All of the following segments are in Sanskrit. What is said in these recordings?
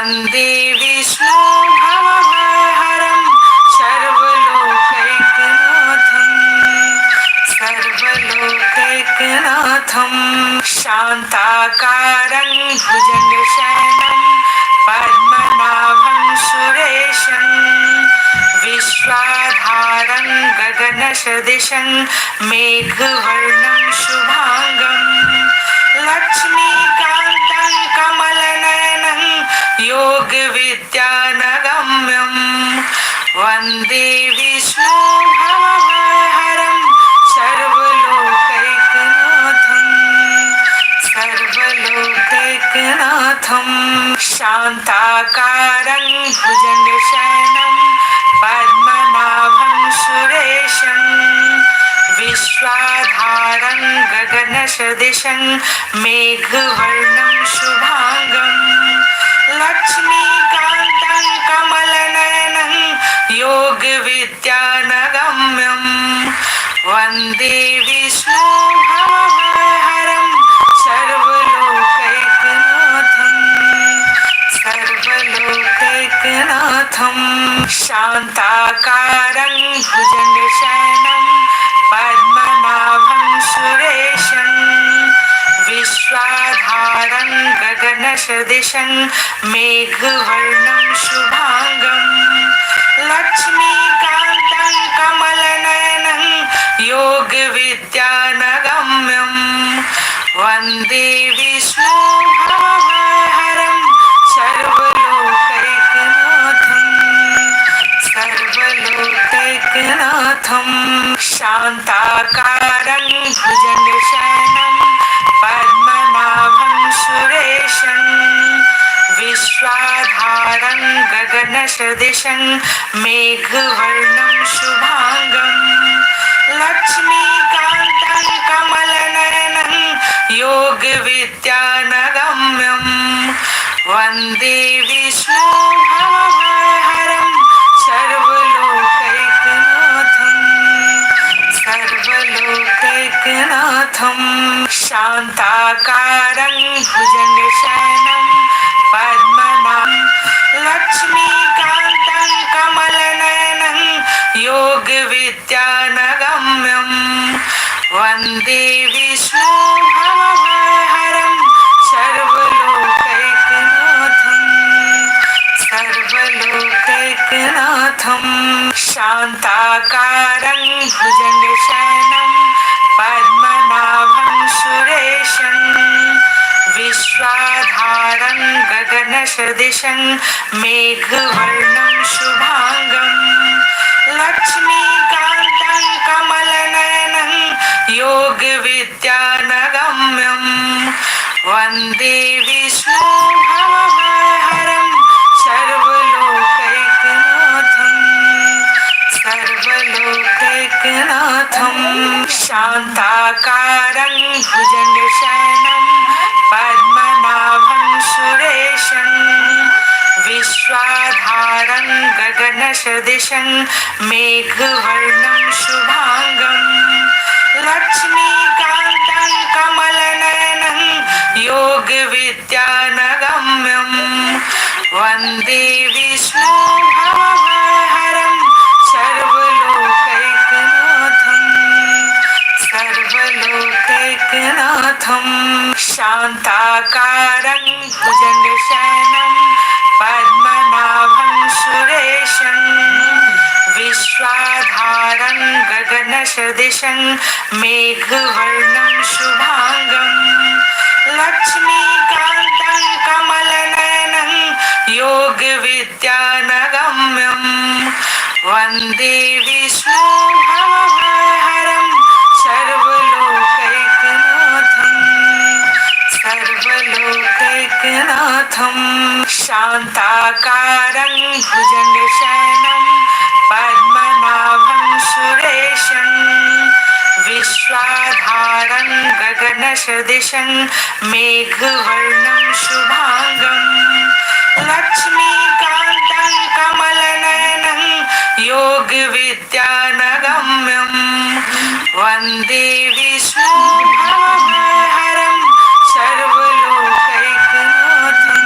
वन्दे विष्णु भवभयहरं सर्वलोकैकनाथं शान्ताकारं भुजगशयनं पद्मनाभं सुरेशं विश्वाधारं गगनसदृशं मेघवर्णं शुभांगं लक्ष्मीकान्तं कमलनयनं योगविद्यानगम्यं वन्दे विष्णु भवभयहरं सर्वलोकैकनाथं शान्ताकारं भुजगशयनं पद्मनाभं सुरेशं विश्वाधारं गगनसदृशं मेघवर्णं शुभांगं लक्ष्मीकान्तं कमलनयनं योगविद्यानगम्यं वन्दे विष्णु भवभयहरं सर्वलोकैकनाथं शान्ताकारं भुजगशयनं पद्मनाभं सुरेशं विश्वाधारं गगनसदृशं मेघवर्णं शुभांगं लक्ष्मीकान्तं कमलनयनं योगविद्यानगम्यं वन्दे विष्णु भवभयहरं सर्वलोकैकनाथं शान्ताकारं भुजगशयनं पद्मनाभं सुरेशं विश्वाधारं गगनसदृशं मेघवर्णं शुभांगं लक्ष्मीकान्तं कमलनयनं योगविद्यानगम्यं वन्दे विष्णु भवभयहरं सर्वलोकैकनाथं शान्ताकारं भुजगशयनं पद्मनाभं लक्ष्मीकान्तं कमलनयनं योगविद्यानगम्यं वन्दे विष्णु भवभयहरं सर्वलोकैकनाथं शान्ताकारं भुजगशयनं पद्मनाभं सुरेशं विश्वाधारं गगनसदृशं मेघवर्णं शुभांगं लक्ष्मीकान्तं कमलनयनं योगविद्यानगम्यं वन्दे विष्णु भवभयहरं सर्वलोकैकनाथं शान्ताकारं भुजगशयनं पद्मनाभं सुरेशं विश्वाधारं गगनसदृशं मेघवर्णं शुभांगं लक्ष्मीकान्तं कमलनयनं योगविद्यानगम्यं वन्दे विष्णु भवभयहरं सर्वलोकैकनाथं शान्ताकारं भुजगशयनं पद्मनाभं सुरेशं विश्वाधारं गगनसदृशं मेघवर्णं शुभांगं लक्ष्मीकान्तं कमलनयनं योगविद्यानगम्यं वन्दे विष्णु भवभयहरं सर्वलोकैकनाथं शान्ताकारं भुजगशयनं पद्मनाभं सुरेशं विश्वाधारं गगनसदृशं मेघवर्णं शुभांगं लक्ष्मीकान्तं कमलनयनं योगविद्यानगम्यं वन्दे विष्णु भवभयहरं सर्वलोकैकनाथं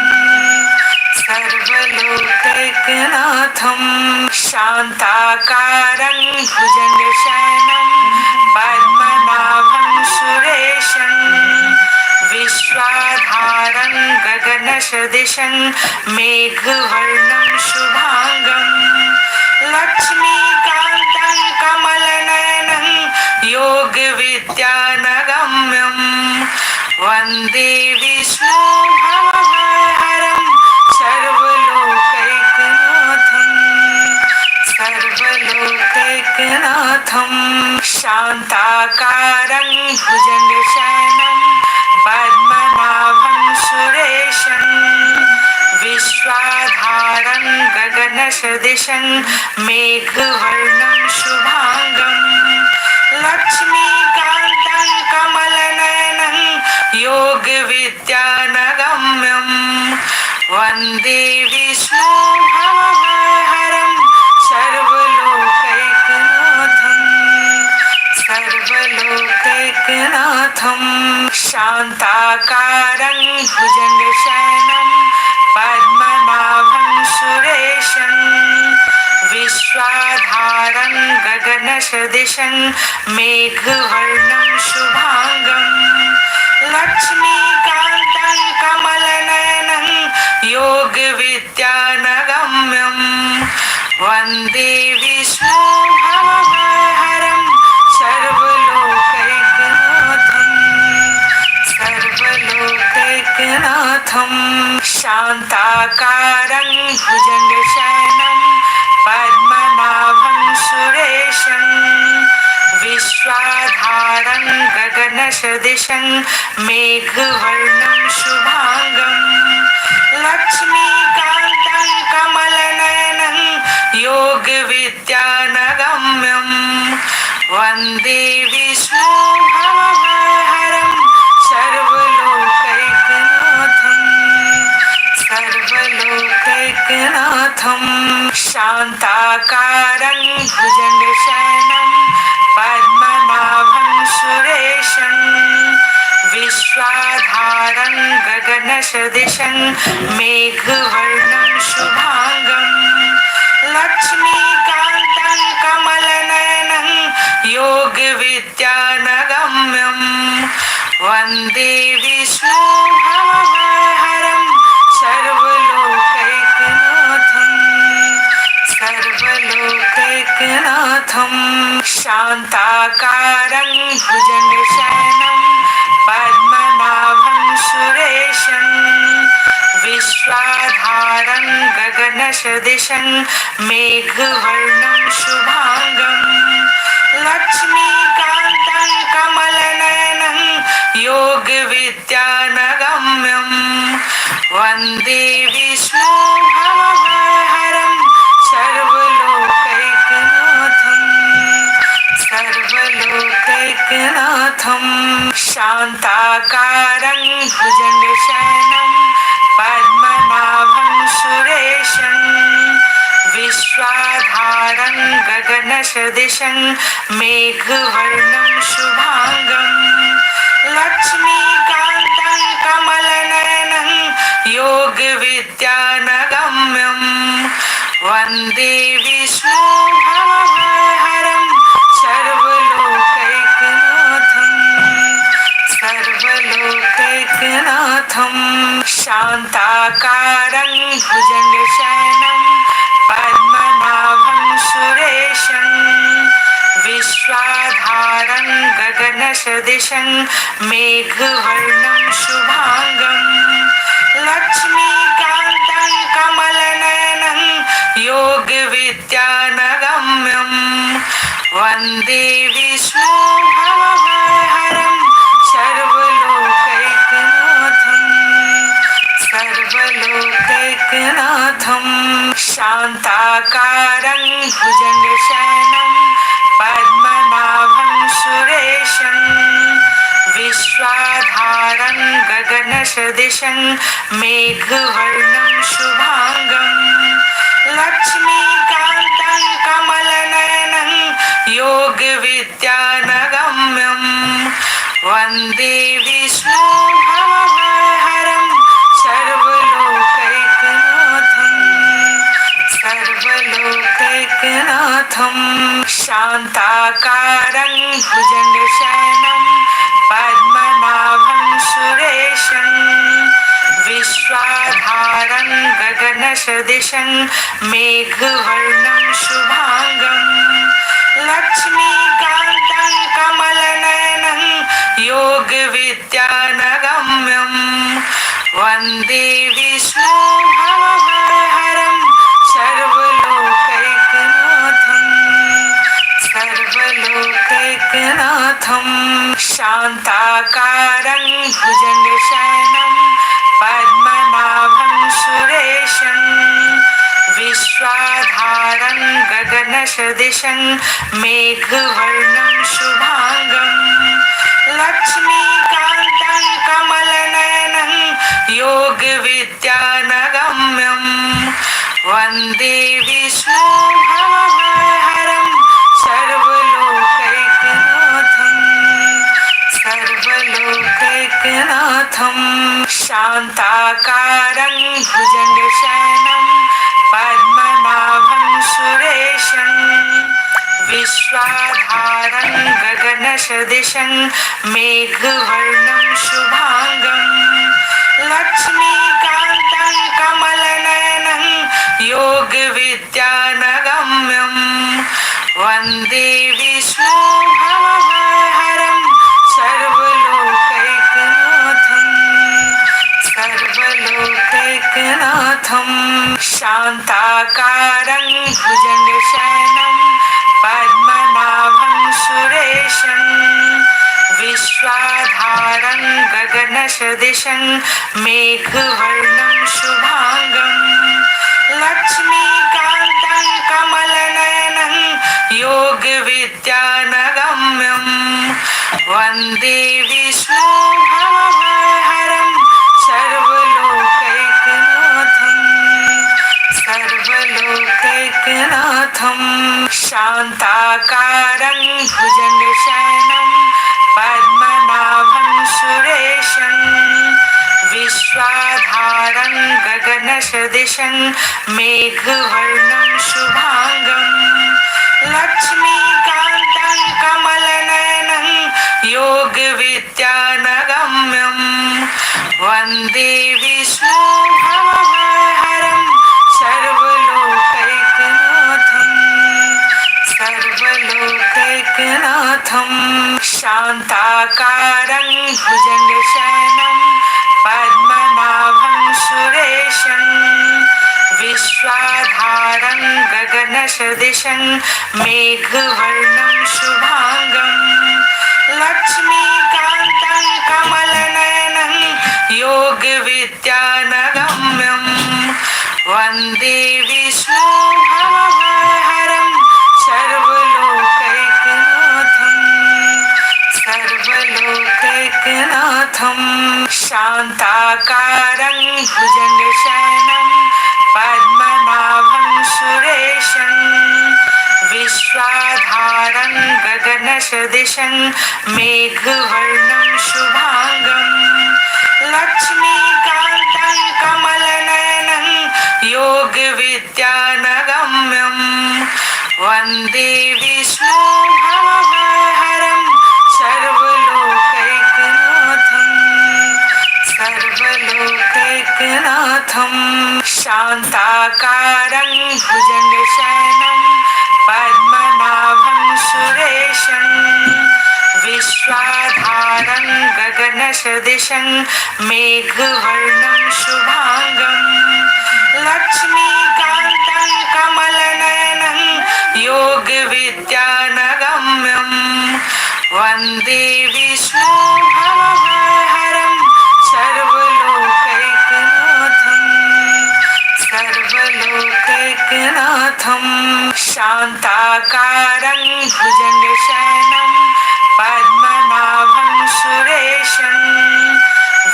शान्ताकारं भुजगशयनं पद्मनाभं सुरेशं विश्वाधारं गगनसदृशं मेघवर्णं शुभांगं लक्ष्मीकान्तं कमलनयनं योगविद्यानगम्यं वन्दे विष्णुभवभयहरं सर्वलोकैकनाथं शान्ताकारं भुजगशयनं पद्मनाभं सुरेशं विश्वाधारं गगनसदृशं मेघवर्णं शुभांगं लक्ष्मीकान्तं कमलनयनं योगविद्यानगम्यं वन्दे विष्णुभवभयहरं सर्वलोकैकनाथं शान्ताकारं भुजगशयनं पद्मनाभं सुरेशं विश्वाधारं गगनसदृशं मेघवर्णं शुभांगं लक्ष्मीकान्तं कमलनयनं योगविद्यानगम्यं वन्दे विष्णुभवभयहरं सर्वलोकैकनाथं शान्ताकारं भुजगशयनं पद्मनाभं सुरेशं विश्वाधारं गगनसदृशं मेघवर्णं शुभांगं लक्ष्मीकान्तं कमलनयनं योगविद्यानगम्यं वन्दे विष्णुभवभयहरं सर्वलोकैकनाथं शान्ताकारं भुजगशयनं पद्मनाभं सुरेशं विश्वाधारं गगनसदृशं मेघवर्णं शुभांगं लक्ष्मीकान्तं कमलनयनं योगविद्यानगम्यं वन्दे विष्णुभवभयहरं सर्वलोकैकनाथं शान्ताकारं भुजगशयनं पद्मनाभं सुरेशं विश्वाधारं गगनसदृशं मेघवर्णं शुभांगं लक्ष्मीकान्तं कमलनयनं योगविद्यानगम्यं वन्दे विष्णुभवभयहरं सर्वलोकैकनाथं शान्ताकारं भुजगशयनं पद्मनाभं सुरेशं विश्वाधारं गगनसदृशं मेघवर्णं शुभांगं लक्ष्मीकान्तं कमलनयनं योगविद्यानगम्यं वन्दे विष्णुभवभयहरं सर्वलोकैकनाथं शान्ताकारं भुजगशयनं पद्मनाभं सुरेशं विश्वाधारं गगनसदृशं मेघवर्णं शुभांगं लक्ष्मीकान्तं कमलनयनं योगविद्यानगम्यं वन्दे विष्णुभवभयहरं सर्वलोकैकनाथं शान्ताकारं भुजगशयनं पद्मनाभं सुरेशं विश्वाधारं गगनसदृशं मेघवर्णं शुभांगं लक्ष्मीकान्तं कमलनयनं योगविद्यानगम्यं वन्दे विष्णुभवभयहरं सर्वलोकैकनाथं शान्ताकारं भुजगशयनं पद्मनाभं सुरेशं विश्वाधारं गगनसदृशं मेघवर्णं शुभांगं लक्ष्मीकान्तं कमलनयनं योगविद्यानगम्यं वन्दे विष्णु भवभयहरं सर्वलोकैकनाथं शान्ताकारं भुजगशयनं पद्मनाभं सुरेशं विश्वाधारं गगनसदृशं मेघवर्णं शुभांगं लक्ष्मीकान्तं कमलनयनं योगविद्यानगम्यं वन्दे विष्णु भवभयहरं सर्वलोकैकनाथं शान्ताकारं भुजगशयनं पद्मनाभं सुरेशं विश्वाधारं गगनसदृशं मेघवर्णं शुभांगं लक्ष्मीकान्तं कमलनयनं योगविद्यानगम्यं वन्दे विष्णु भवभयहरं सर्वलोकैकनाथं शान्ताकारं भुजगशयनं पद्मनाभं सुरेशं विश्वाधारं गगनसदृशं मेघवर्णं शुभांगं लक्ष्मीकान्तं कमलनयनं योगविद्यानगम्यं वन्दे विष्णु भवभयहरं सर्वलोकैकनाथं शान्ताकारं भुजगशयनं पद्मनाभं सुरेशं विश्वाधारं गगनसदृशं मेघवर्णं शुभांगं लक्ष्मीकान्तं कमलनयनं योगविद्यानगम्यं वन्दे विष्णु भवभयहरं सर्वलोकैकनाथं शान्ताकारं भुजगशयनं पद्मनाभं सुरेशं विश्वाधारं गगनसदृशं मेघवर्णं शुभांगं लक्ष्मीकान्तं कमलनयनं योगविद्यानगम्यं वन्दे विष्णु भवभयहरं सर्वलोकैकनाथं शान्ताकारं भुजगशयनं पद्मनाभं सुरेशं विश्वाधारं गगनसदृशं मेघवर्णं शुभांगं लक्ष्मीकान्तं कमलनयनं योगविद्यानगम्यं वन्दे विष्णु भवभयहरं सर्वलोकैकनाथं शान्ताकारं भुजगशयनं पद्मनाभं सुरेशं विश्वाधारं गगनसदृशं मेघवर्णं शुभांगं लक्ष्मीकान्तं कमलनयनं योगविद्यानगम्यं वन्दे विष्णु भवभयहरं सर्वलोकैकनाथं शान्ताकारं भुजगशयनं पद्मनाभं सुरेशं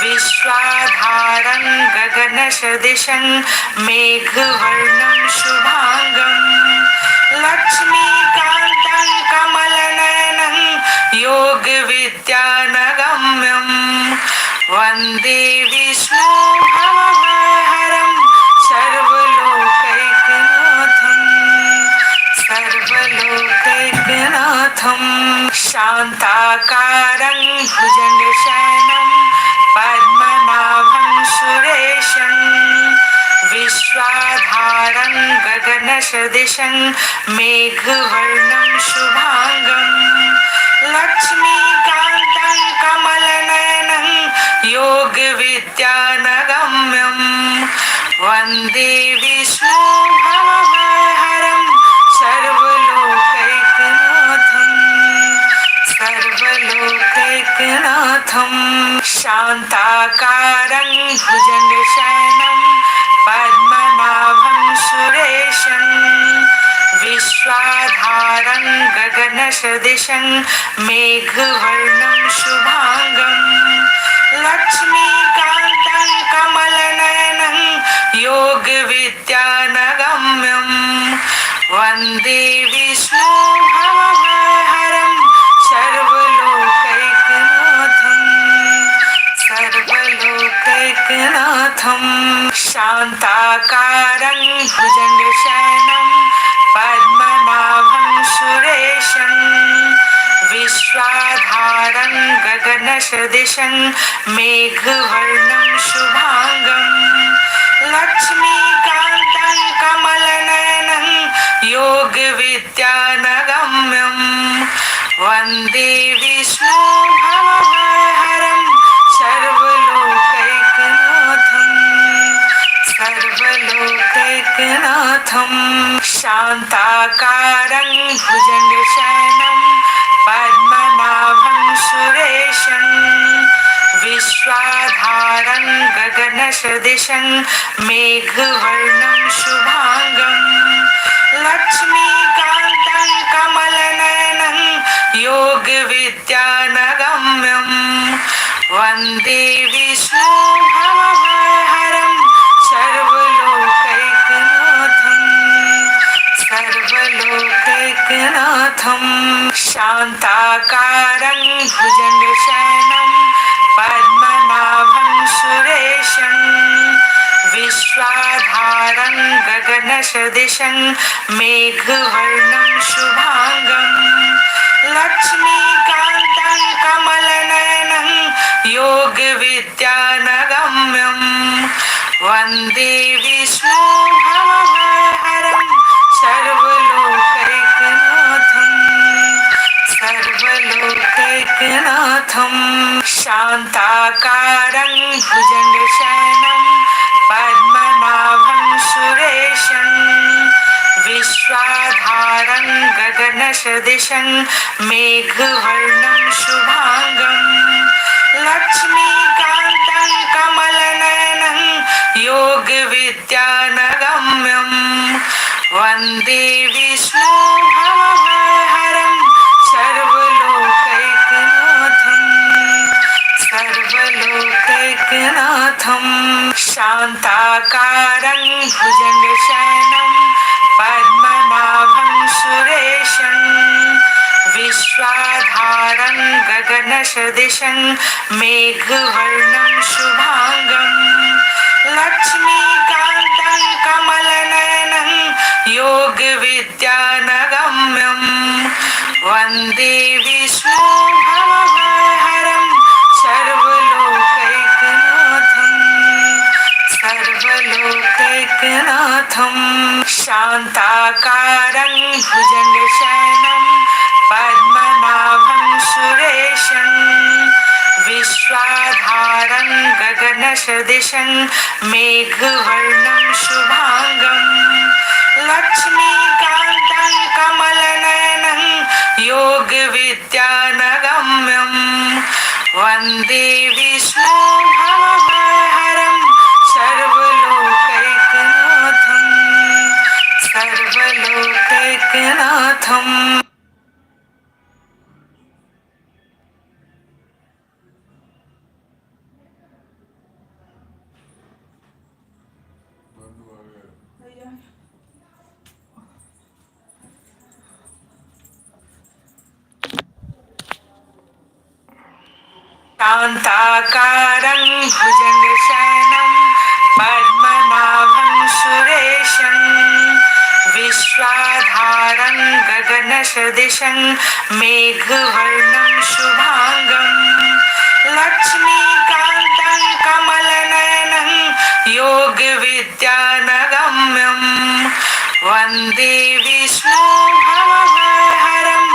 विश्वाधारं गगनसदृशं मेघवर्णं शुभांगं लक्ष्मीकान्तं कमलनयनं योगविद्यानगम्यं वन्दे विष्णु भवभयहरं सर्वलोकैकनाथं शान्ताकारं भुजगशयनं पद्मनाभं सुरेशं विश्वाधारं गगनसदृशं मेघवर्णं शुभांगं लक्ष्मीकान्तं कमलनयनं योगविद्यानगम्यं वन्दे विष्णुभवभयहरं सर्वलोकैकनाथं शान्ताकारं भुजगशयनं पद्मनाभं सुरेशं विश्वाधारं गगनसदृशं मेघवर्णं शुभांगं लक्ष्मीकान्तं कमलनयनं योगविद्यानगम्यं वन्दे विष्णुभवभयहरं सर्वलोकैकनाथं शान्ताकारं भुजगशयनं पद्मनाभं सुरेशं विश्वाधारं गगनसदृशं मेघवर्णं शुभांगं लक्ष्मीकान्तं कमलनयनं योगविद्यानगम्यं वन्दे विष्णुभवभयहरं सर्वलोकैकनाथं शान्ताकारं भुजगशयनं पद्मनाभं सुरेशं विश्वाधारं गगनसदृशं मेघवर्णं शुभांगं लक्ष्मीकान्तं कमलनयनं योगविद्यानगम्यं वन्दे विष्णुभवभयहरं सर्वलोकैकनाथं शान्ताकारं भुजगशयनं पद्मनाभं सुरेशं विश्वाधारं गगनसदृशं मेघवर्णं शुभांगं लक्ष्मीकान्तं कमलनयनं योगविद्यानगम्यं वन्दे विष्णुभवभयहरं सर्वलोकैकनाथं शान्ताकारं भुजगशयनं पद्मनाभं सुरेशं विश्वाधारं गगनसदृशं मेघवर्णं शुभांगं लक्ष्मीकान्तं कमलनयनं योगविद्यानगम्यं वन्दे विष्णुभवभयहरं सर्वलोकैकनाथं शान्ताकारं भुजगशयनं पद्मनाभं सुरेशं विश्वाधारं गगनसदृशं मेघवर्णं शुभांगं लक्ष्मीकान्तं कमलनयनं योगविद्यानगम्यं वन्दे विष्णुभवभयहरं सर्वलोकैकनाथं शान्ताकारं भुजगशयनं पद्मनाभं सुरेशं विश्वाधारं गगनसदृशं मेघवर्णं शुभांगं लक्ष्मीकान्तं कमलनयनं योगविद्यानगम्यं वन्दे विष्णुभवभयहरं सर्वलोकैकनाथं शान्ताकारं भुजगशयनं पद्मनाभं सुरेशं विश्वाधारं गगनसदृशं मेघवर्णं शुभांगं लक्ष्मीकान्तं कमलनयनं योगविद्यानगम्यं वन्दे विष्णु भवभयहरं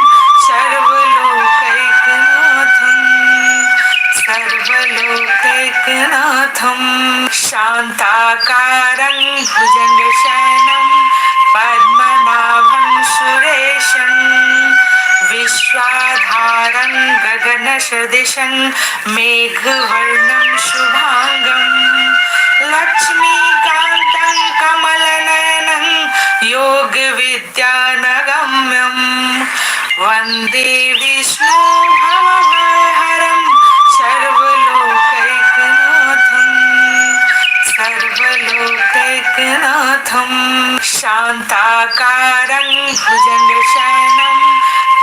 सर्वलोकैकनाथं शान्ताकारं भुजङ्गशयनं पद्मनाभं सुरेशं विश्वाधारं गगनसदृशं मेघवर्णं शुभांगं लक्ष्मीकान्तं कमलनयनं योगविद्यानगम्यं वन्दे विष्णु भवभयहरं सर्वलोकैकनाथं शान्ताकारं भुजङ्गशयनं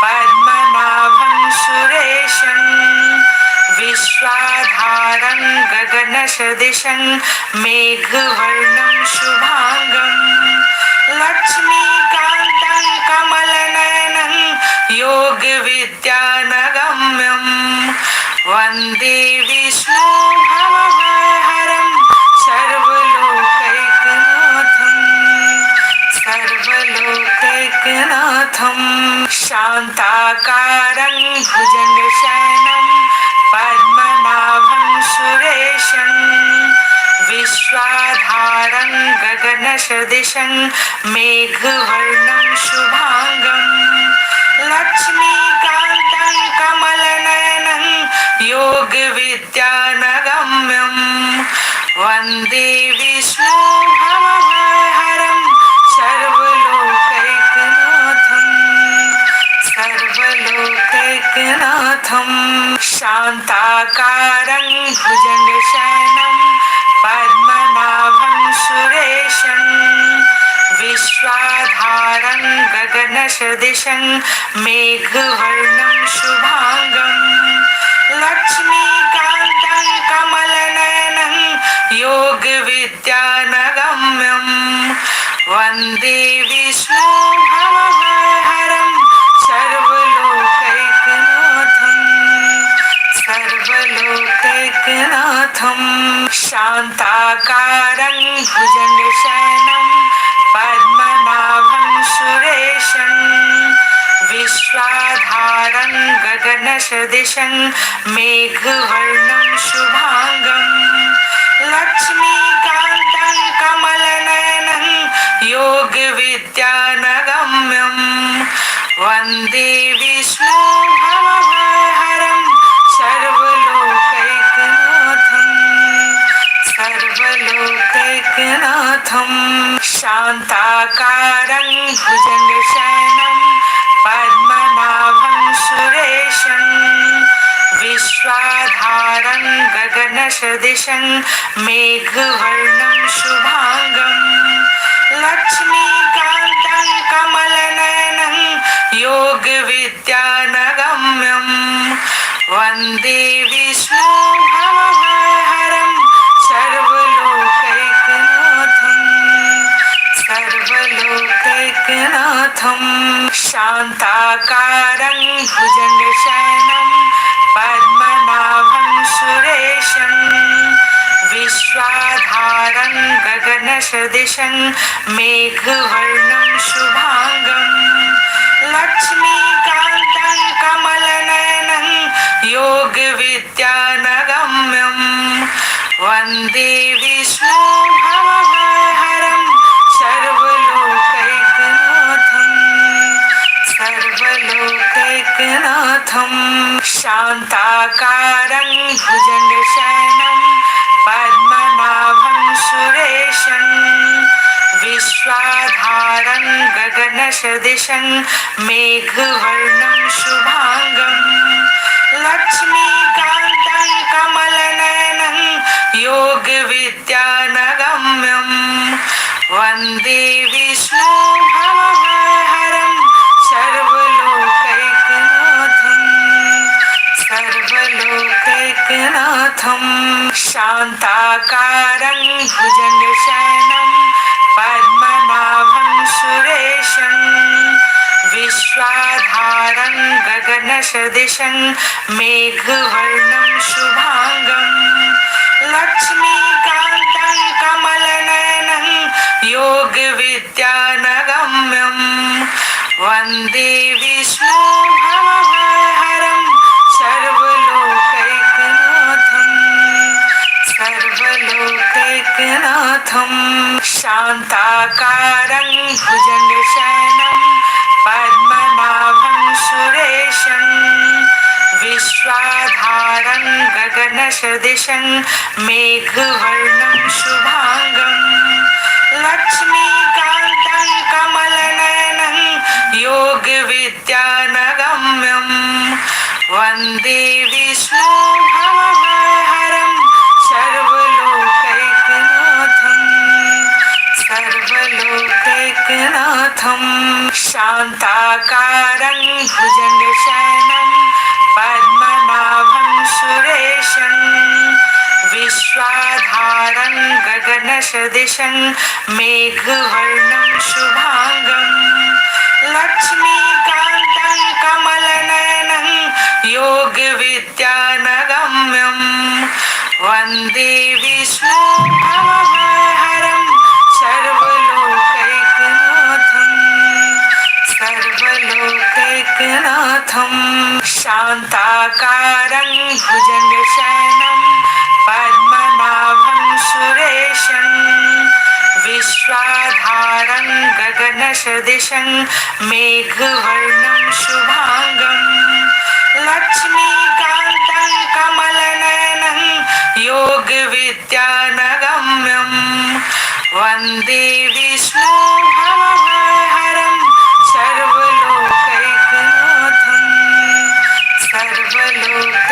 पद्मनाभं सुरेशं विश्वाधारं गगनसदृशं मेघवर्णं शुभांगं लक्ष्मीकान्तं कमलनयनं योगविद्यानगम्यं वन्दे विष्णु भवभयहरं सर्वलोकैकनाथं शान्ताकारं भुजङ्गशयनं पद्मनाभं सुरेशं विश्वाधारं गगनसदृशं मेघवर्णं शुभांगं लक्ष्मीकान्तं कमलनयनं योगविद्यानगम्यं वन्दे विष्णु भवभयहरं सर्वलोकैकनाथं शान्ताकारं भुजङ्गशयनं पद्मनाभं सुरेशं विश्वाधारं गगनसदृशं मेघवर्णं शुभांगं लक्ष्मीकान्तं कमलनयनं योगविद्यानगम्यं वन्दे विष्णु भवभयहरं सर्वलोकैकनाथं शान्ताकारं भुजङ्गशयनं पद्मनाभं सुरेशं विश्वाधारं गगनसदृशं मेघवर्णं शुभांगं लक्ष्मीकान्तं कमलनयनं योगविद्यानगम्यं वन्दे विष्णु भवभयहरं सर्वलोकैकनाथं शान्ताकारं भुजङ्गशयनं पद्मनाभं सुरेशं विश्वाधारं गगनसदृशं मेघवर्णं शुभांगं लक्ष्मीकान्तं कमलनयनं योगविद्यानगम्यं वन्दे विष्णु भवभयहरं सर्वलोकैकनाथं शान्ताकारं भुजङ्गशयनं पद्मनाभं सुरेशं विश्वाधारं गगनसदृशं मेघवर्णं शुभांगं लक्ष्मीकान्तं कमलनयनं योगविद्यानगम्यं वन्दे विष्णु भवभयहरं सर्वलोकैकनाथं शान्ताकारं भुजङ्गशयनं पद्मनाभं सुरेशं विश्वाधारं गगनसदृशं मेघवर्णं शुभांगं लक्ष्मीकान्तं कमलनयनं योगविद्यानगम्यं वन्दे विष्णु भवभयहरं सर्वलोकैकनाथं शान्ताकारं भुजङ्गशयनं पद्मनाभं सुरेशं गगनसदृशं मेघवर्णं शुभांगं लक्ष्मीकान्तं कमलनयनं योगविद्यानगम्यं वन्दे विष्णुभवभयहरं सर्वलोकैकनाथं शान्ताकारं भुजगशयनं पद्मनाभं सुरेशं विश्वाधारं गगनसदृशं मेघवर्णं शुभांगं लक्ष्मीकान्तं कमलनयनं योगविद्यानगम्यं वन्दे विष्णुभवभयहरं सर्वलोकैकनाथं शान्ताकारं भुजगशयनं पद्मनाभं सुरेशं विश्वाधारं गगनसदृशं मेघवर्णं शुभांगं लक्ष्मीकान्तं कमलनयनं योगविद्यानगम्यं वन्दे विष्णुभवभयहरं सर्वलोकैकनाथं शान्ताकारं भुजगशयनं पद्मनाभं सुरेशं विश्वाधारं गगनसदृशं मेघवर्णं शुभांगं लक्ष्मीकान्तं कमलनयनं योगविद्यानगम्यं वन्दे विष्णुभवभयहरं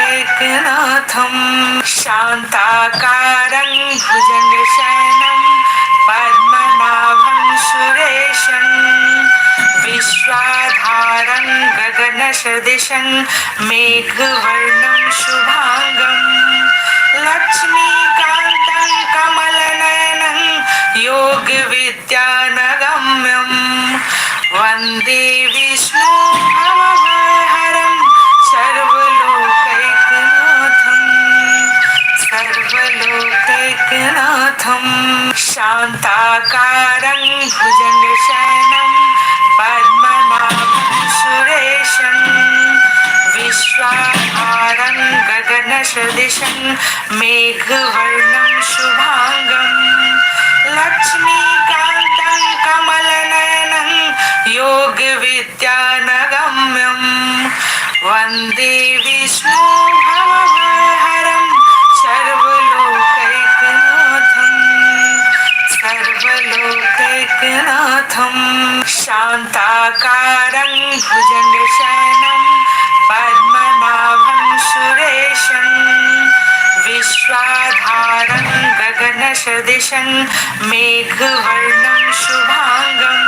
सर्वलोकैकनाथं शान्ताकारं भुजगशयनं पद्मनाभं सुरेशं विश्वाधारं गगनसदृशं मेघवर्णं शुभांगं लक्ष्मीकान्तं कमलनयनं योगविद्यानगम्यं वन्दे विष्णुभवभयहरं सर्वलोकैकनाथं शान्ताकारं भुजगशयनं पद्मनाभं सुरेशं विश्वाधारं गगनसदृशं मेघवर्णं शुभांगं लक्ष्मीकान्तं कमलनयनं योगविद्यानगम्यं वन्दे विष्णुभवभयहरं सर्वलोकैकनाथं शान्ताकारं भुजगशयनं पद्मनाभं सुरेशं विश्वाधारं गगनसदृशं मेघवर्णं शुभांगं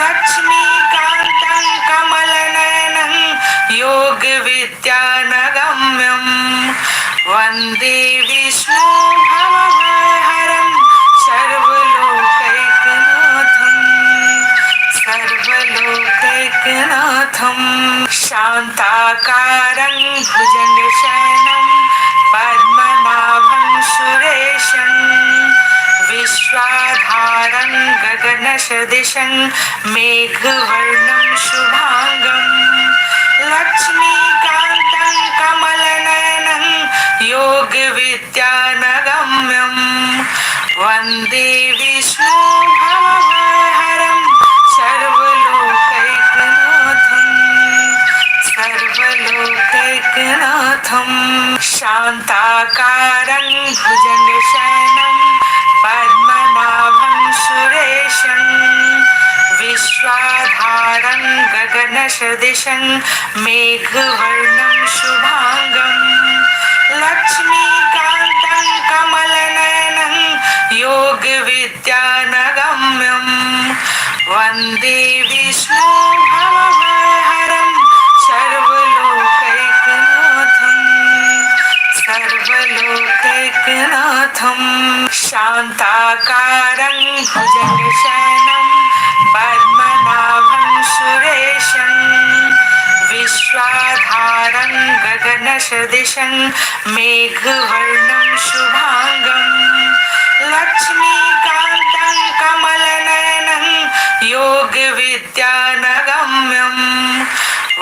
लक्ष्मीकान्तं कमलनयनं योगविद्यानगम्यं वन्दे विष्णुभवभयहरं सर्वलोकैकनाथं शान्ताकारं भुजगशयनं पद्मनाभं सुरेशं विश्वाधारं गगनसदृशं मेघवर्णं शुभांगं लक्ष्मीकान्तं कमलनयनं योगविद्यानगम्यं वन्दे विष्णुभवभयहरं सर्वलोकैकनाथं शान्ताकारं भुजगशयनं पद्मनाभं सुरेशं विश्वाधारं गगनसदृशं मेघवर्णं शुभांगं लक्ष्मीकान्तं कमलनयनं योगविद्यानगम्यं वन्दे विष्णुभवभयहरं सर्वलोकैकनाथं शान्ताकारं भुजगशयनं पद्मनाभं सुरेशं विश्वाधारं विश्वाधारं गगनसदृशं मेघवर्णं शुभांगं लक्ष्मीकान्तं कमलनयनं योगविद्यानगम्यं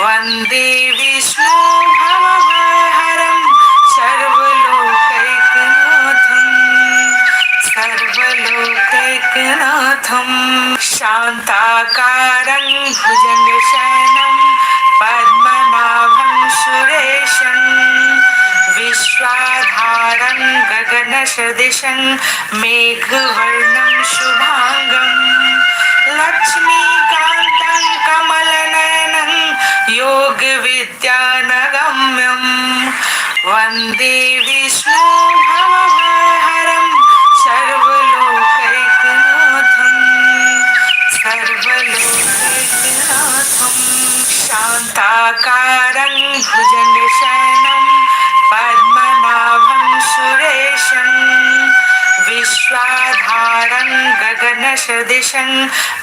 वन्दे विष्णु भवभयहरं सर्वलोकैकनाथं शान्ताकारं भुजगशयनं पद्मनाभं सुरेशं विश्वाधारं गगनसदृशं मेघवर्णं शुभांगं लक्ष्मीकान्तं कमलनयनं योगविद्यानगम्यं वन्दे विष्णु भवभयहरं सर्वलोकैकनाथं शान्ताकारं भुजगशयनं पद्मनाभं सुरेशं विश्वाधारं गगनसदृशं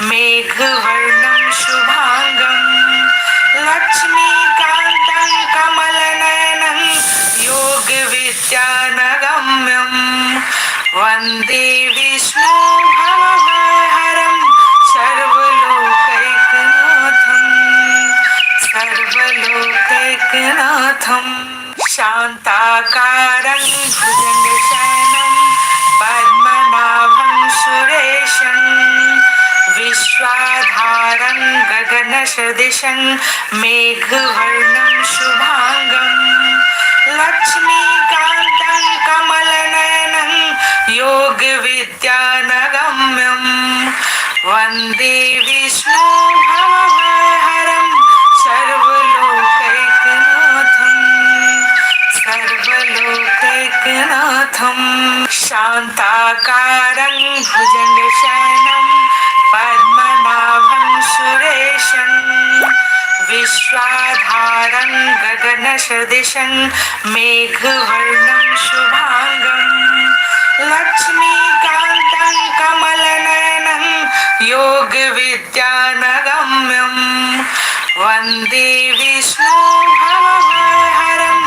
मेघवर्णं शुभांगं लक्ष्मीकान्तं कमलनयनं योगविद्यानगम्यं वन्दे विष्णु भवभयहरं सर्वलोकैकनाथं शान्ताकारं भुजगशयनं पद्मनाभं सुरेशं विश्वाधारं गगनसदृशं मेघवर्णं शुभांगं लक्ष्मीकान्तं कमलनयनं योगविद्यानगम्यं वन्दे विष्णु भवभयहरं सर्वलोकैकनाथं शान्ताकारं भुजगशयनं पद्मनाभं सुरेशं विश्वाधारं गगनसदृशं मेघवर्णं शुभांगं लक्ष्मीकान्तं कमलनयनं योगविद्यानगम्यं वन्दे विष्णु भवभयहरं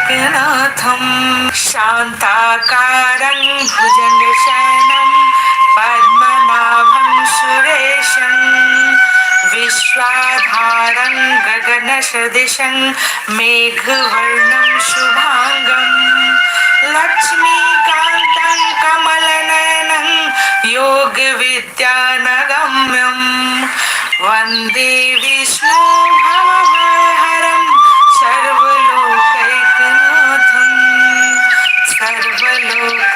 सर्वलोकैकनाथं शान्ताकारं भुजगशयनं पद्मनाभं सुरेशं विश्वाधारं गगनसदृशं मेघवर्णं शुभांगं लक्ष्मीकान्तं कमलनयनं योगविद्यानगम्यं वन्दे विष्णु भवभयहरं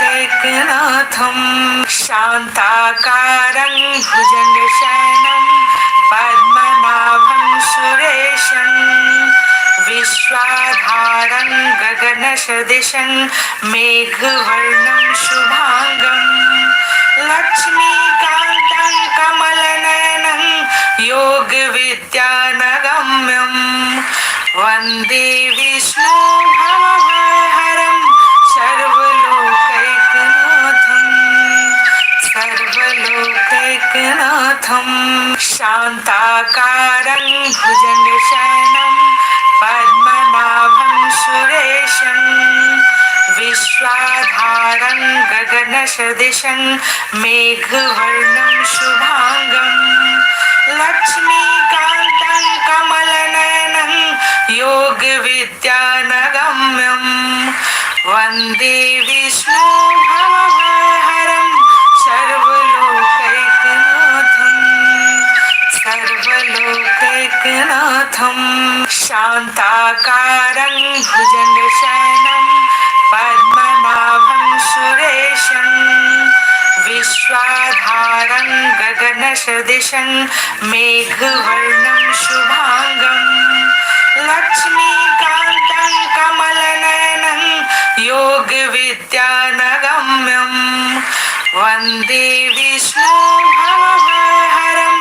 सर्वलोकैकनाथं शान्ताकारं भुजगशयनं पद्मनाभं सुरेशं विश्वाधारं गगनसदृशं मेघवर्णं शुभांगं लक्ष्मीकान्तं कमलनयनं योगविद्यानगम्यं वन्दे विष्णु भवभयहरं सर्वलोकैकनाथं शान्ताकारं भुजगशयनं पद्मनाभं सुरेशं विश्वाधारं गगनसदृशं मेघवर्णं शुभांगं लक्ष्मीकान्तं कमलनयनं योगविद्यानगम्यं वन्दे विष्णु भवभयहरं सर्वलोकैकनाथं शान्ताकारं भुजगशयनं पद्मनाभं सुरेशं विश्वाधारं गगनसदृशं मेघवर्णं शुभांगं लक्ष्मीकान्तं कमलनयनं योगविद्यानगम्यं वन्दे विष्णु भवभयहरं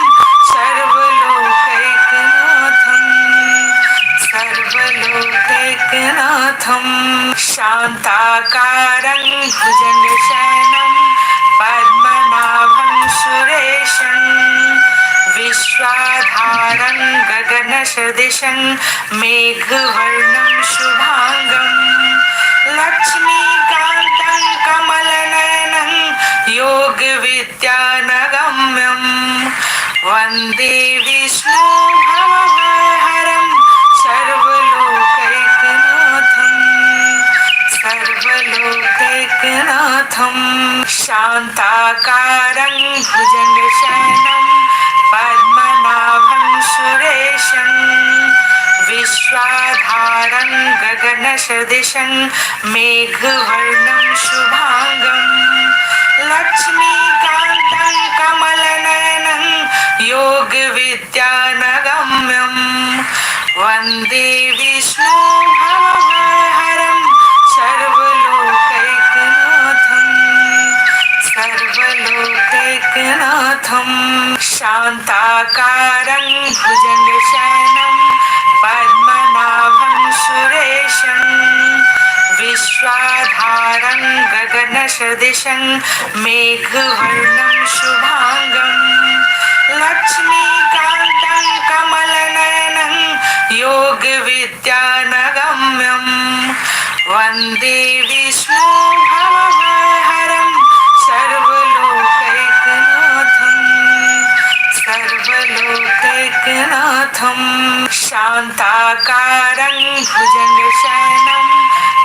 सर्वलोकैकनाथं शान्ताकारं भुजगशयनं पद्मनाभं सुरेशं गगनसदृशं मेघवर्णं शुभांगं लक्ष्मीकान्तं कमलनयनं योगविद्यानगम्यं वन्दे विष्णु भवभयहरं सर्वलोकैकनाथं शान्ताकारं भुजगशयनं पद्मनाभं सुरेशं विश्वाधारं गगनसदृशं मेघवर्णं शुभांगं लक्ष्मीकान्तं कमलनयनं योगविद्यानगम्यं वन्दे विष्णु भवभयहरं सर्वलोकैकनाथं शान्ताकारं भुजगशयनं पद्मनाभं सुरेशं विश्वाधारं गगनसदृशं मेघवर्णं शुभांगं लक्ष्मीकान्तं कमलनयनं योगविद्यानगम्यं वन्दे विष्णु भवभयहरं सर्वलोकैकनाथं शान्ताकारं भुजगशयनं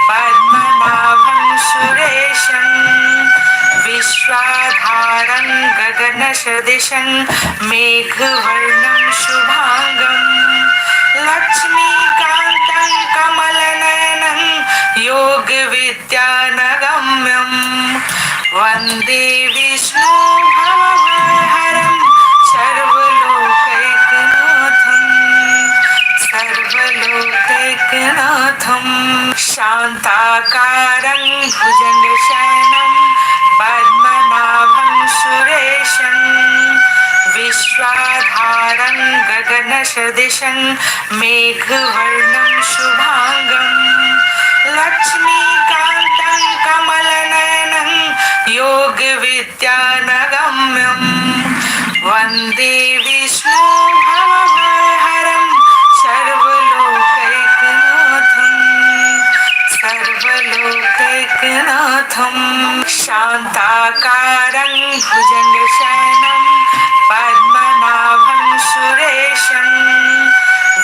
पद्मनाभं सुरेशं विश्वाधारं गगनसदृशं मेघवर्णं शुभांगं लक्ष्मीकान्तं कमलनयनं योगविद्यानगम्यं वन्दे विष्णु भवभयहरं सर्वलोकैकनाथं शान्ताकारं भुजगशयनं पद्मनाभं सुरेशं विश्वाधारं गगनसदृशं मेघवर्णं शुभांगं लक्ष्मीकान्तं कमलनयनं योगविद्यानगम्यं वन्दे विष्णु भवभयहरं सर्वलोकैकनाथं शान्ताकारं भुजगशयनं पद्मनाभं सुरेशं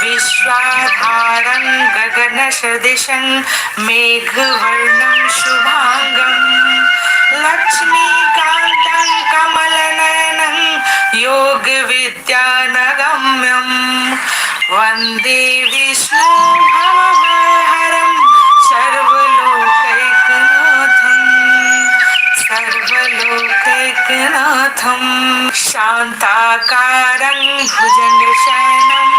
विश्वाधारं गगनसदृशं मेघवर्णं शुभांगं लक्ष्मीकान्तं कमलनयनं योगविद्यानगम्यं वन्दे विष्णु भवभयहरं सर्वलोकैकनाथं शान्ताकारं भुजगशयनं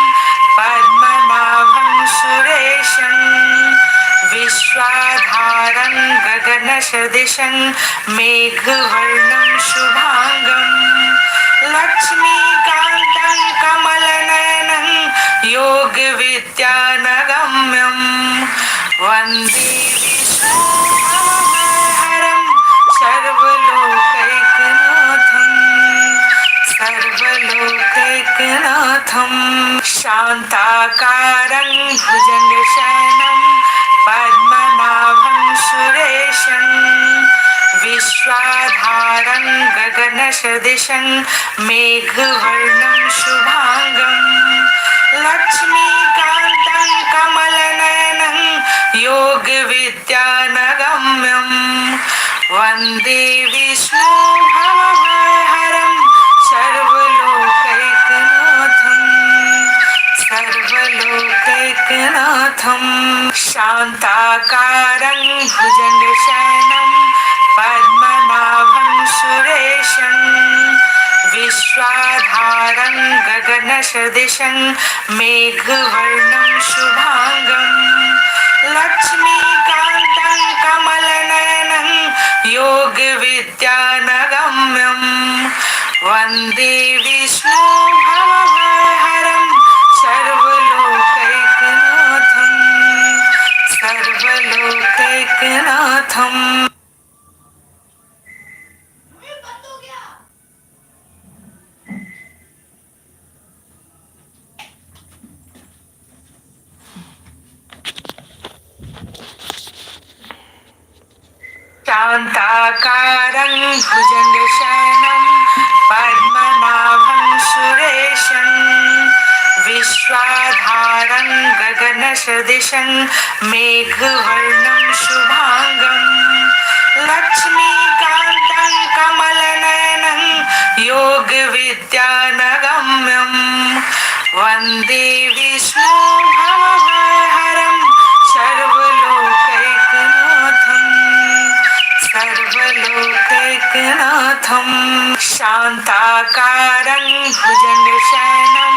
पद्मनाभं सुरेशं विश्वाधारं गगनसदृशं मेघवर्णं शुभांगं लक्ष्मीकान्तं कमलनयनं योगविद्यानगम्यं वन्दे विष्णु भवभयहरं सर्वलोकैकनाथं शान्ताकारं भुजगशयनं पद्मनाभं सुरेशं विश्वाधारं गगनसदृशं मेघवर्णं शुभांगं लक्ष्मीकान्तं कमलनयनं योगविद्यानगम्यं वन्दे विष्णु भवभयहरं सर्वलोकैकनाथं शान्ताकारं भुजगशयनं पद्मनाभं सुरेशं विश्वाधारं गगनसदृशं मेघवर्णं शुभांगं लक्ष्मीकान्तं कमलनयनं योगविद्यानगम्यं वन्दे विष्णु भवभयहरं सर्वलोकैकनाथं शान्ताकारं भुजङ्गशयनं पद्मनाभं सुरेशं विश्वाधारं गगनसदृशं मेघवर्णं शुभाङ्गं लक्ष्मीकान्तं कमलनयनं योगविद्यानगम्यं वन्दे विष्णुभवभयहरं सर्वलोकैकनाथं शान्ताकारं भुजङ्गशयनं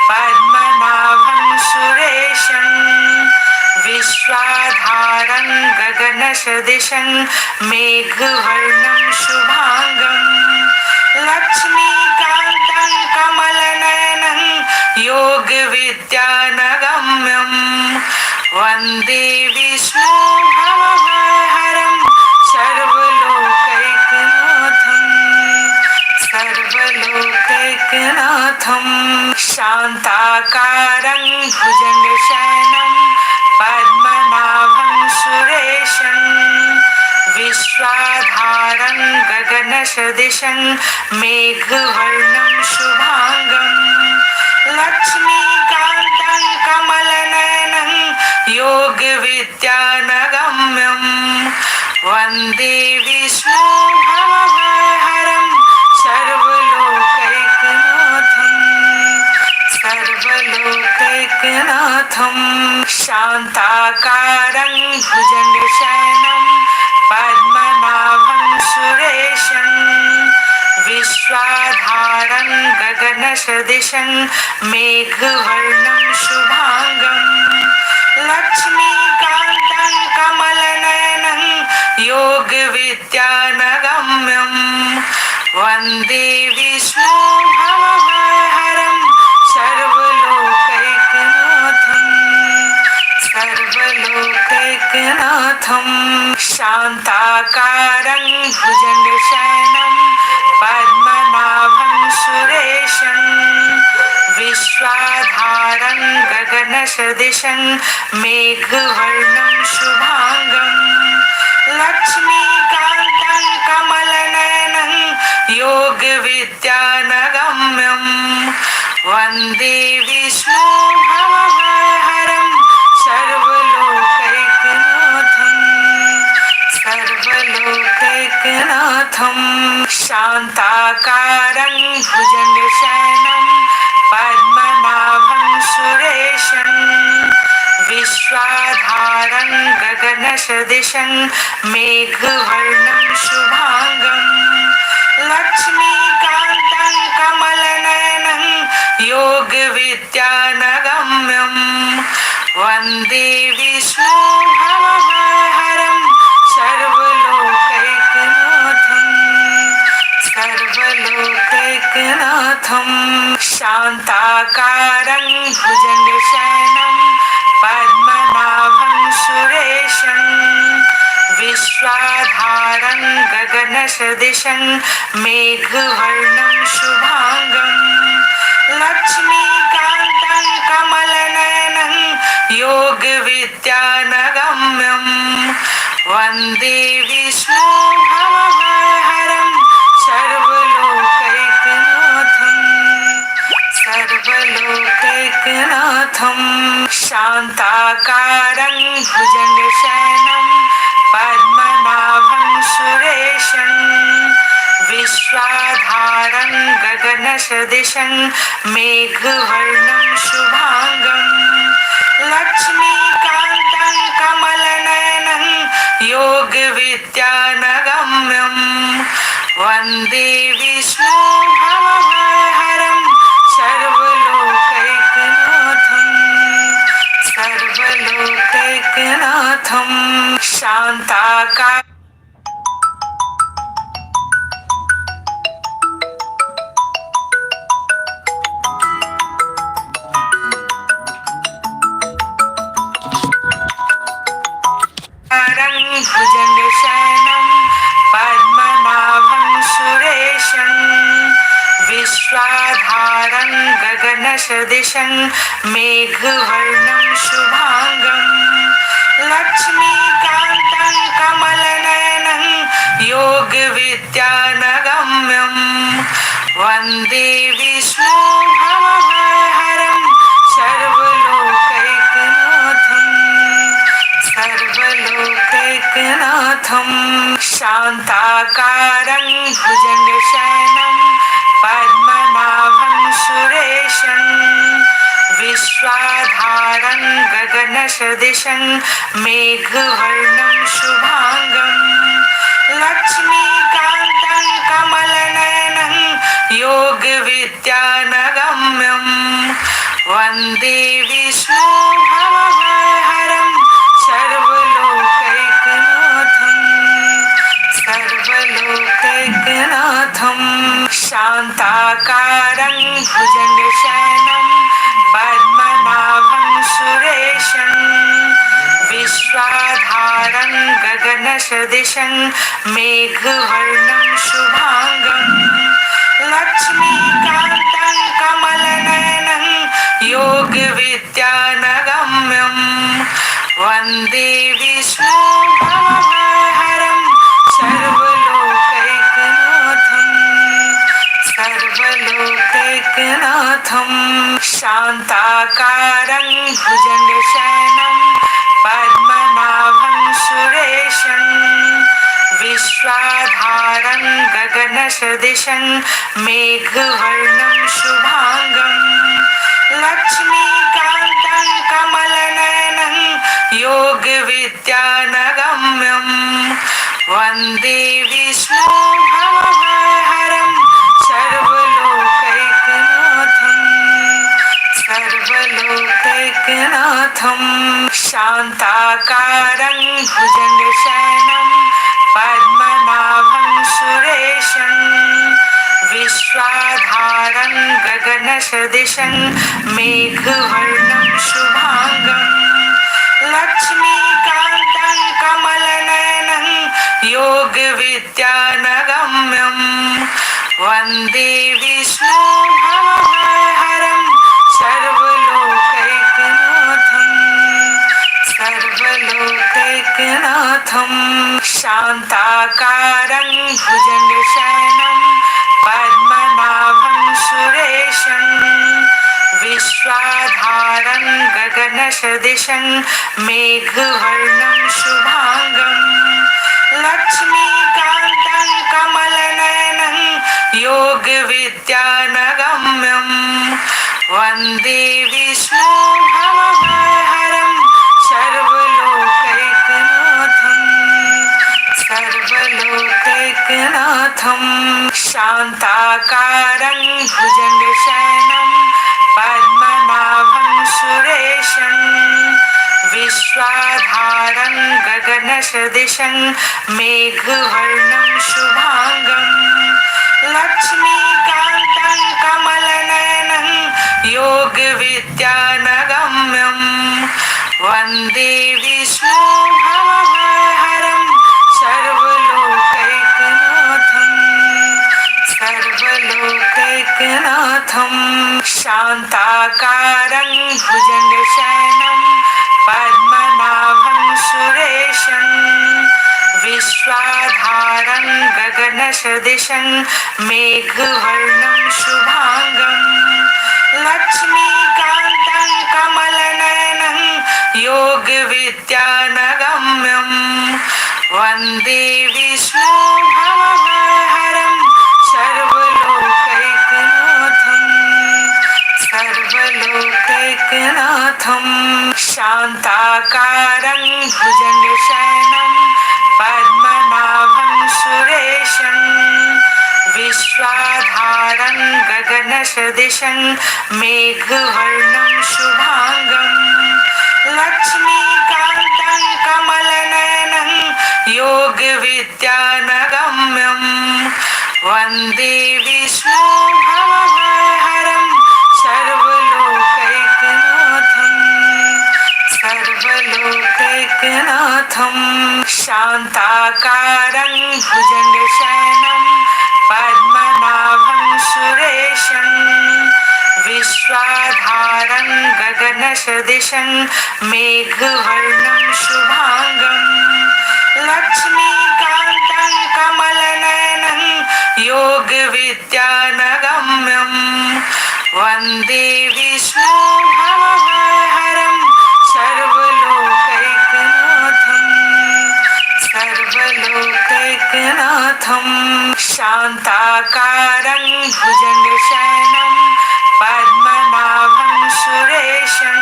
पद्मनाभं सुरेशं विश्वाधारं गगनसदृशं मेघवर्णं शुभाङ्गं लक्ष्मीकान्तं कमलनयनं योगविद्यानगम्यं वन्दे विष्णुभवभयहरं सर्वलोकैकनाथं शान्ताकारं भुजङ्गशयनं पद्मनाभं सुरेशं विश्वाधारं गगनसदृशं मेघवर्णं शुभाङ्गं लक्ष्मीकान्तं कमलनयनं योगविद्यानगम्यं वन्दे विष्णुभवभयहरं सर्वलोकैकनाथं शान्ताकारं भुजङ्गशयनं पद्मनाभं सुरेशं विश्वाधारं गगनसदृशं मेघवर्णं शुभाङ्गं लक्ष्मीकान्तं कमलनयनं योगविद्यानगम्यं वन्दे विष्णुभवभयहरं सर्वलोकैकनाथं शान्ताकारं भुजङ्गशयनं पद्मनाभं सुरेशं विश्वाधारं गगनसदृशं मेघवर्णं शुभाङ्गं लक्ष्मीकान्तं कमलनयनं योगविद्यानगम्यं वन्दे विष्णुभवभयहरं सर्वलोकैकनाथं शान्ताकारं भुजङ्गशयनं पद्मनाभं सुरेशं विश्वाधारं गगनसदृशं मेघवर्णं शुभाङ्गं लक्ष्मीकान्तं कमलनयनं योगविद्यानगम्यं वन्दे विष्णुभवभयहरं सर्वलोकैकनाथं शान्ताकारं भुजङ्गशयनं पद्मनाभं सुरेशं विश्वाधारं गगनसदृशं मेघवर्णं शुभाङ्गं लक्ष्मीकान्तं कमलनयनं योगविद्यानगम्यं वन्दे विष्णुभवभयहरं सर्वलोकैकनाथं शान्ताकारं भुजङ्गशयनं पद्मनाभं सुरेशं विश्वाधारं गगनसदृशं मेघवर्णं शुभाङ्गं लक्ष्मीकान्तं कमलनयनं योगविद्यानगम्यं वन्दे विष्णुभवभयहरं सर्वलोकैकनाथं शान्ताकारं भुजङ्गशयनं पद्मनाभं सुरेशं विश्वाधारं गगनसदृशं मेघवर्णं शुभाङ्गं लक्ष्मीकान्तं कमलनयनं योगविद्यानगम्यं वन्दे विष्णु भवभयहरं सर्वलोकैकनाथं शान्ताकारं भुजङ्गशयनं पद्मनाभं सुरेशं विश्वाधारं गगनसदृशं मेघवर्णं शुभांगं लक्ष्मीकान्तं कमलनयनं योगविद्यानगम्यं वन्दे विष्णु भवभयहरं सर्वलोकैकनाथं शान्ताकारं भुजङ्गशयनं पद्मनाभं सुरेशं विश्वाधारं गगनसदृशं मेघवर्णं शुभांगं लक्ष्मीकान्तं कमलनयनं योगविद्यानगम्यं वन्दे विष्णु भवभयहरं सर्वलोकैकनाथं शान्ताकारं भुजङ्गशयनं पद्मनाभं सुरेशं विश्वाधारं गगनसदृशं मेघवर्णं शुभांगं लक्ष्मीकान्तं कमलनयनं योगविद्यानगम्यं वन्दे विष्णु भवभयहरं सर्वलोकैकनाथं शान्ताकारं भुजङ्गशयनं पद्मनाभं सुरेशं विश्वाधारं गगनसदृशं मेघवर्णं शुभांगं लक्ष्मीकान्तं कमलनयनं योगविद्यानगम्यं वन्दे विष्णु भवभयहरं सर्वलोकैकनाथं शान्ताकारं भुजङ्गशयनं पद्मनाभं सुरेशं विश्वाधारं गगनसदृशं मेघवर्णं शुभांगं लक्ष्मीकान्तं कमलनयनं योगविद्यानगम्यं वन्दे विष्णु भवभयहरं सर्वलोकैकनाथं शान्ताकारं भुजङ्गशयनं पद्मनाभं सुरेशं विश्वाधारं गगनसदृशं मेघवर्णं शुभांगं लक्ष्मीकान्तं कमलनयनं योगविद्यानगम्यं वन्दे विष्णु भवभयहरं सर्वलोकैकनाथं शान्ताकारं भुजङ्गशयनं पद्मनाभं सुरेशं विश्वाधारं गगनसदृशं मेघवर्णं शुभांगं लक्ष्मीकान्तं कमलनयनं योगविद्यानगम्यं वन्दे विष्णु भवभयहरं सर्वलोकैकनाथं शान्ताकारं भुजङ्गशयनं पद्मनाभं सुरेशं विश्वाधारं गगनसदृशं मेघवर्णं शुभांगं लक्ष्मीकान्तं कमलनयनं योगविद्यानगम्यं वन्दे विष्णु भवभयहरं सर्वलोकैकनाथं शान्ताकारं भुजङ्गशयनं पद्मनाभं सुरेशं विश्वाधारं विश्वाधारं गगनसदृशं मेघवर्णं शुभांगं लक्ष्मीकान्तं कमलनयनं योगविद्यानगम्यं वन्दे विष्णु भवभयहरं सर्वलोकैकनाथं शान्ताकारं भुजगशयनं पद्मनाभं सुरेशं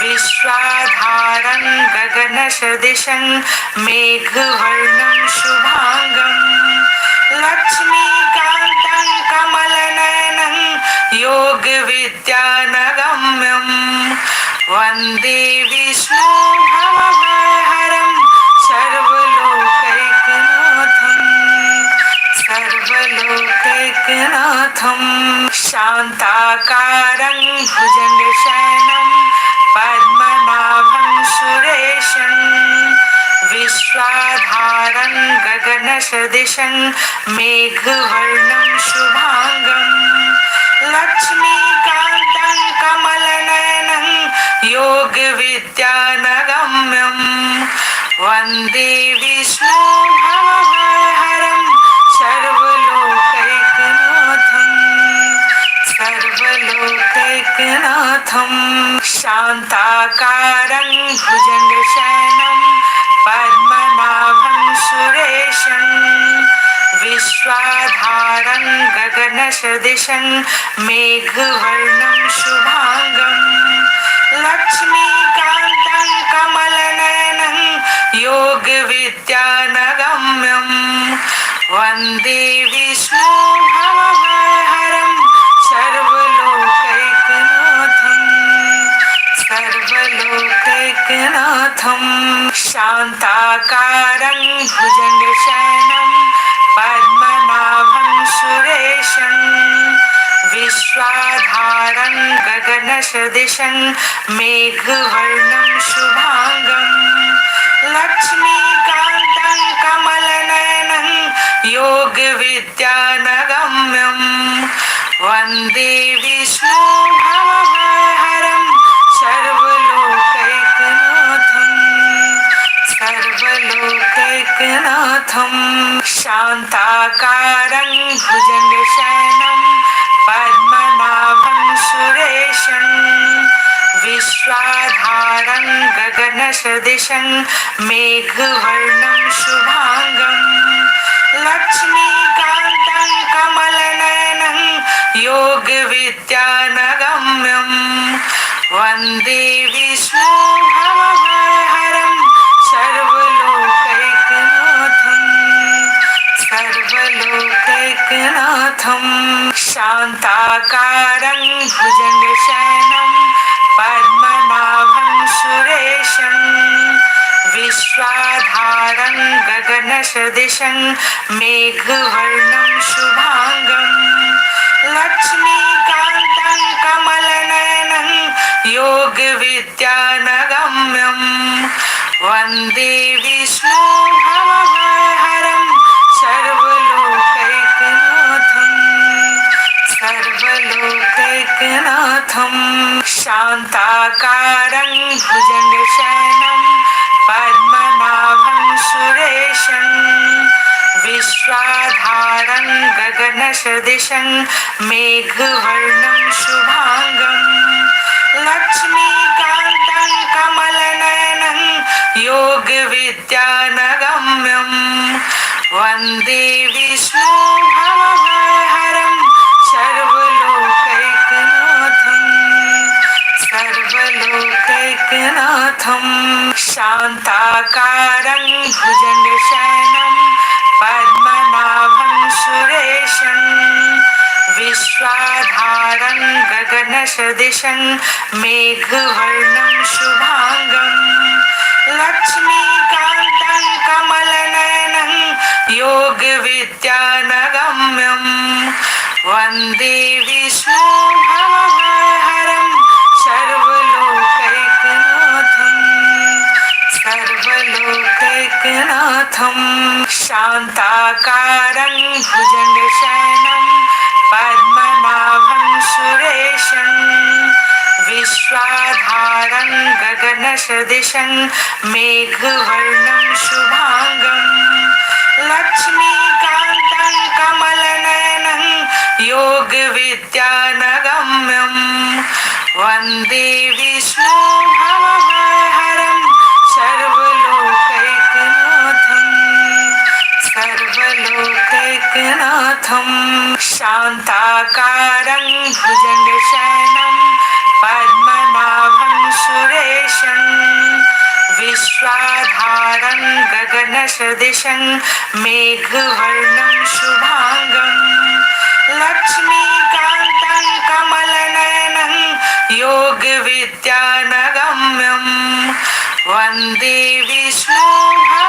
विश्वाधारं गगनसदृशं मेघवर्णं शुभांगं लक्ष्मीकान्तं कमलनयनं योगविद्यानगम्यं वन्दे विष्णु भवभयहरं सर्वलोकैकनाथं शान्ताकारं भुजगशयनं पद्मनाभं सुरेशं विश्वाधारं गगनसदृशं मेघवर्णं शुभांगं लक्ष्मीकान्तं कमलनयनं योगविद्यानगम्यं वन्दे विष्णु भवभयहरं सर्वलोकैकनाथं शान्ताकारं भुजगशयनं पद्मनाभं सुरेशं विश्वाधारं गगनसदृशं मेघवर्णं शुभांगं लक्ष्मीकान्तं कमलनयनं योगविद्यानगम्यं वन्दे विष्णु भवभयहरं सर्वलोकैकनाथं शान्ताकारं भुजगशयनं पद्मनाभं सुरेशं विश्वाधारं गगनसदृशं मेघवर्णं शुभांगं लक्ष्मीकान्तं कमलनयनं योगविद्यानगम्यं वन्दे विष्णु भवभयहरं सर्वलोकैकनाथं शान्ताकारं भुजगशयनं पद्मनाभं सुरेशं विश्वाधारं गगनसदृशं मेघवर्णं शुभांगं लक्ष्मीकान्तं कमलनयनं योगविद्यानगम्यं वन्दे विष्णु भवभयहरं सर्वलोकैकनाथं शान्ताकारं भुजगशयनं पद्मनाभं सुरेशं विश्वाधारं गगनसदृशं मेघवर्णं शुभांगं लक्ष्मीकान्तं कमलनयनं योगविद्यानगम्यं वन्दे विष्णु भवभयहरं सर्वलोकैकनाथं शान्ताकारं भुजगशयनं पद्मनाभं सुरेशं विश्वाधारं गगनसदृशं मेघवर्णं शुभांगं लक्ष्मीकान्तं कमलनयनं योगविद्यानगम्यं वन्दे विष्णु भवभयहरं सर्वलोकैकनाथं शान्ताकारं भुजगशयनं पद्मनाभं सुरेशं विश्वाधारं गगनसदृशं मेघवर्णं शुभांगं लक्ष्मीकान्तं कमलनयनं योगविद्यानगम्यं वन्दे विष्णु भवभयहरं सर्वलोकैकनाथं शान्ताकारं भुजगशयनं पद्मनाभं सुरेशं गगनसदृशं मेघवर्णं शुभांगं लक्ष्मीकान्तं कमलनयनं योगविद्यानगम्यं वन्दे विष्णुभवभयहरं सर्वलोकैकनाथं शान्ताकारं भुजगशयनं पद्मनाभं सुरेशं विश्वाधारं गगनसदृशं मेघवर्णं शुभांगं लक्ष्मीकान्तं कमलनयनं योगविद्यानगम्यं वन्दे विष्णुभवभयहरं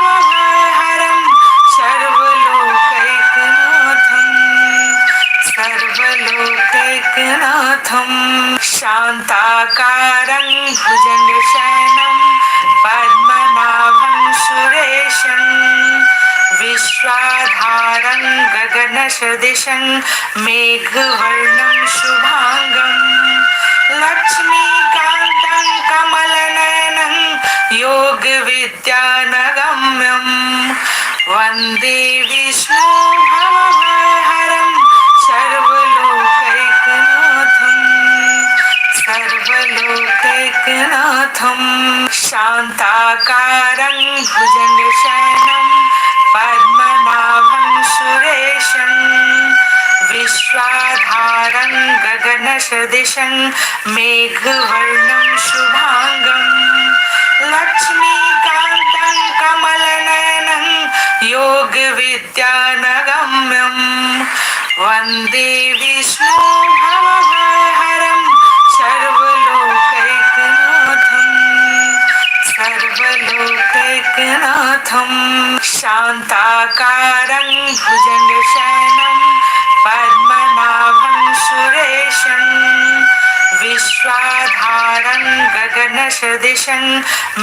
सर्वलोकैकनाथं शान्ताकारं भुजगशयनं पद्मनाभं सुरेशं विश्वाधारं गगनसदृशं मेघवर्णं शुभांगं लक्ष्मीकान्तं कमलनयनं योगविद्यानगम्यं वन्दे विष्णुभवभयहरं सर्वलोकैकनाथं शान्ताकारं भुजगशयनं पद्मनाभं सुरेशं विश्वाधारं गगनसदृशं मेघवर्णं शुभांगं लक्ष्मीकान्तं कमलनयनं योगविद्यानगम्यं वन्दे विष्णुभवभयहरं सर्वलोकैकनाथं शान्ताकारं भुजगशयनं पद्मनाभं सुरेशं विश्वाधारं गगनसदृशं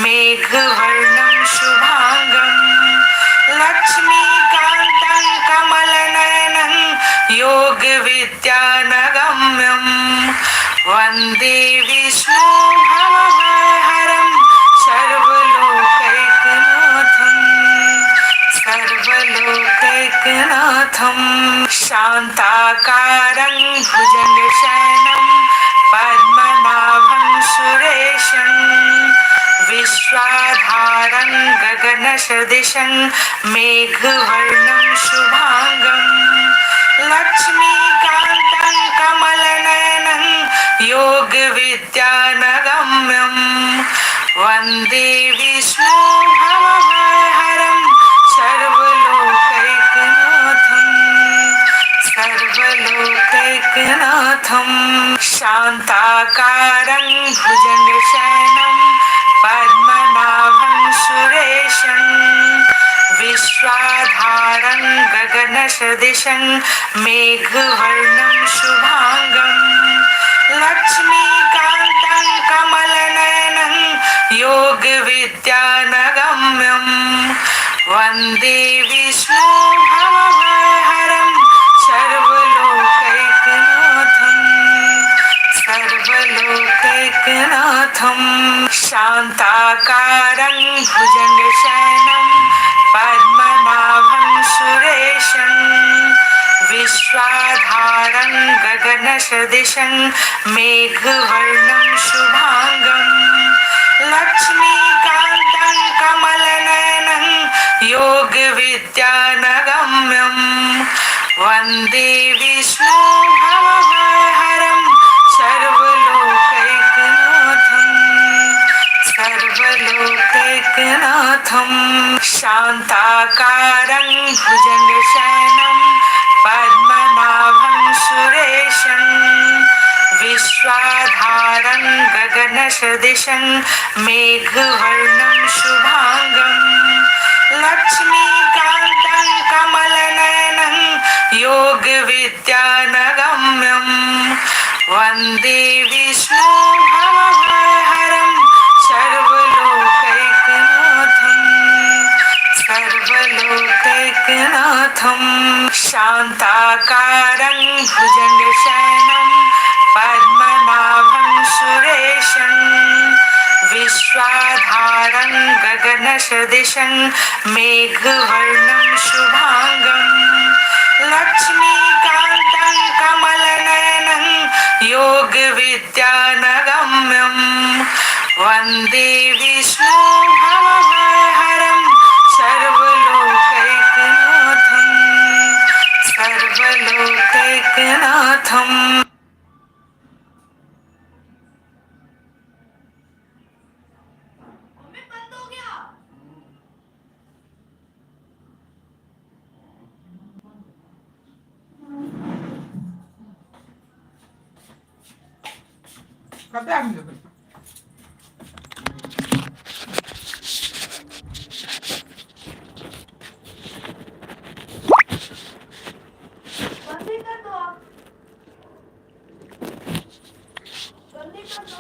मेघवर्णं शुभांगं लक्ष्मीकान्तं कमलनयनं योगविद्यानगम्यं वन्दे विष्णुभवभयहरं सर्वलोकैकनाथं शान्ताकारं भुजगशयनं पद्मनाभं सुरेशं विश्वाधारं गगनसदृशं मेघवर्णं शुभांगं लक्ष्मीकान्तं कमलनयनं योगविद्यानगम्यं वन्दे विष्णुभवभयहरं सर्वलोकैकनाथं शान्ताकारं भुजगशयनं पद्मनाभं सुरेशं विश्वाधारं गगनसदृशं मेघवर्णं शुभांगं लक्ष्मीकान्तं कमलनयनं योगविद्यानगम्यं वन्दे विष्णुभवभयहरं सर्वलोकैकनाथं शान्ताकारं भुजगशयनं पद्मनाभं सुरेशं विश्वाधारं गगनसदृशं मेघवर्णं शुभांगं लक्ष्मीकान्तं कमलनयनं योगविद्यानगम्यं वन्दे विष्णुभवभयहरं सर्वलोकैकनाथं शान्ताकारं भुजगशयनं पद्मनाभं सुरेशं विश्वाधारं गगनसदृशं मेघवर्णं शुभांगं लक्ष्मीकान्तं कमलनयनं योगविद्यानगम्यं वन्दे विष्णुभवभयहरं सर्वलोकैकनाथं शान्ताकारं भुजगशयनं पद्मनाभं सुरेशं विश्वाधारं सदृशं मेघवर्णं शुभांगं लक्ष्मीकान्तं कमलनयनं योगविद्यानगम्यं वन्दे विष्णु भवभयहरं सर्वलोकैकनाथम् कब तक आएंगे फिर? जल्दी कर दो आप, जल्दी कर दो।